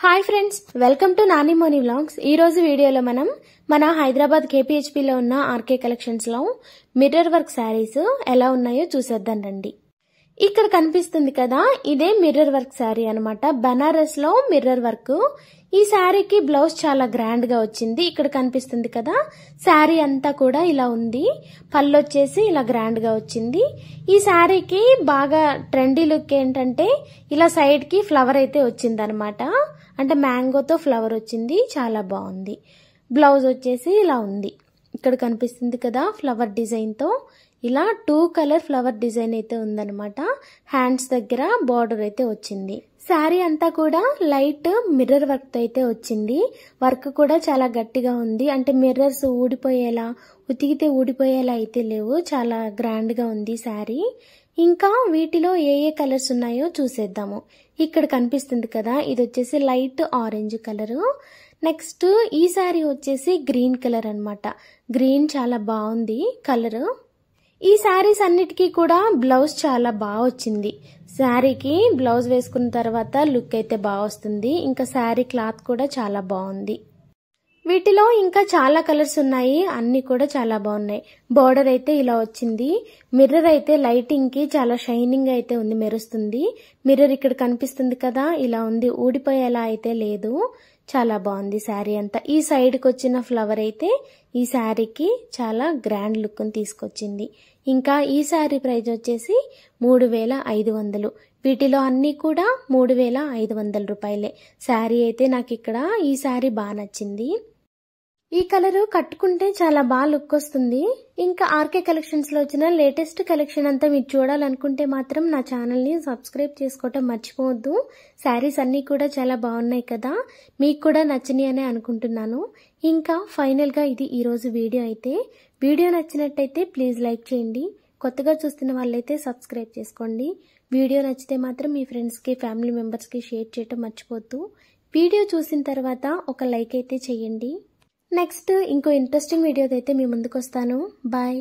Hi friends, welcome to Nani Moni vlogs. ఈ రోజు వీడియోలో మనం మన హైదరాబాద్ KPHP లో ఉన్న ఆర్కే కలెక్షన్స్ లో మిర్రర్ వర్క్ శారీస్ ఎలా ఉన్నాయో చూసేద్దాం రండి. ఇక్కడ కనిపిస్తుంది కదా, ఇదే మిర్రర్ వర్క్ శారీ అన్నమాట. బనారస్ లో మిర్రర్ వర్క్. ఈ శారీకి బ్లౌజ్ చాలా గ్రాండ్ గా వచ్చింది. ఇక్కడ కనిపిస్తుంది కదా, శారీ అంతా కూడా ఇలా ఉంది. పళ్ళు వచ్చేసి ఇలా గ్రాండ్ గా వచ్చింది. ఈ శారీకి బాగా ట్రెండీ లుక్ ఏంటంటే ఇలా సైడ్ కి ఫ్లవర్ అయితే వచ్చింది అనమాట. అంటే మ్యాంగోతో ఫ్లవర్ వచ్చింది, చాలా బాగుంది. బ్లౌజ్ వచ్చేసి ఇలా ఉంది. ఇక్కడ కనిపిస్తుంది కదా, ఫ్లవర్ డిజైన్ తో ఇలా 2 కలర్ ఫ్లవర్ డిజైన్ అయితే ఉందన్నమాట. హ్యాండ్స్ దగ్గర బార్డర్ అయితే వచ్చింది. శారీ అంతా కూడా లైట్ మిర్రర్ వర్క్ తో అయితే వచ్చింది. వర్క్ కూడా చాలా గట్టిగా ఉంది. అంటే మిర్రర్స్ ఊడిపోయేలా, ఉతికితే ఊడిపోయేలా అయితే లేవు. చాలా గ్రాండ్ గా ఉంది శారీ. ఇంకా వీటిలో ఏ ఏ కలర్స్ ఉన్నాయో చూసేద్దాము. ఇక్కడ కనిపిస్తుంది కదా, ఇది వచ్చేసి లైట్ ఆరెంజ్ కలర్. నెక్స్ట్ ఈ శారీ వచ్చేసి గ్రీన్ కలర్ అన్నమాట. గ్రీన్ చాలా బాగుంది కలర్. ఈ శారీస్ అన్నిటికీ కూడా బ్లౌజ్ చాలా బాగా వచ్చింది. శారీకి బ్లౌజ్ వేసుకున్న తర్వాత లుక్ అయితే బాగా వస్తుంది. ఇంకా శారీ క్లాత్ కూడా చాలా బాగుంది. వీటిలో ఇంకా చాలా కలర్స్ ఉన్నాయి, అన్ని కూడా చాలా బాగున్నాయి. బార్డర్ అయితే ఇలా వచ్చింది. మిర్రర్ అయితే లైటింగ్ కి చాలా షైనింగ్ అయితే ఉంది, మెరుస్తుంది. మిర్రర్ ఇక్కడ కనిపిస్తుంది కదా, ఇలా ఉంది. ఊడిపోయేలా అయితే లేదు. చాలా బాగుంది శారీ అంతా. ఈ సైడ్ కి వచ్చిన ఫ్లవర్ అయితే ఈ శారీకి చాలా గ్రాండ్ లుక్ ని తీసుకొచ్చింది. ఇంకా ఈ శారీ ప్రైస్ వచ్చేసి 3500. వీటిలో అన్ని కూడా 3500 రూపాయలే. శారీ అయితే నాకు ఇక్కడ ఈ శారీ బాగా నచ్చింది. ఈ కలర్ కట్టుకుంటే చాలా బాగా లుక్ వస్తుంది. ఇంకా ఆర్కే కలెక్షన్స్ లో వచ్చిన లేటెస్ట్ కలెక్షన్ అంతా మీరు చూడాలనుకుంటే మాత్రం నా ఛానల్ ని సబ్స్క్రైబ్ చేసుకోవటం మర్చిపోవద్దు. శారీస్ అన్ని కూడా చాలా బాగున్నాయి కదా, మీకు కూడా నచ్చినాయి అని అనుకుంటున్నాను. ఇంకా ఫైనల్ గా ఇది ఈ రోజు వీడియో అయితే. వీడియో నచ్చినట్టయితే ప్లీజ్ లైక్ చేయండి. కొత్తగా చూస్తున్న వాళ్ళైతే సబ్స్క్రైబ్ చేసుకోండి. వీడియో నచ్చితే మాత్రం మీ ఫ్రెండ్స్ కి, ఫ్యామిలీ మెంబర్స్ కి షేర్ చేయటం మర్చిపోద్దు. వీడియో చూసిన తర్వాత ఒక లైక్ అయితే చేయండి. నెక్స్ట్ ఇంకో ఇంట్రెస్టింగ్ వీడియోతో అయితే మీ ముందుకు వస్తాను. బాయ్.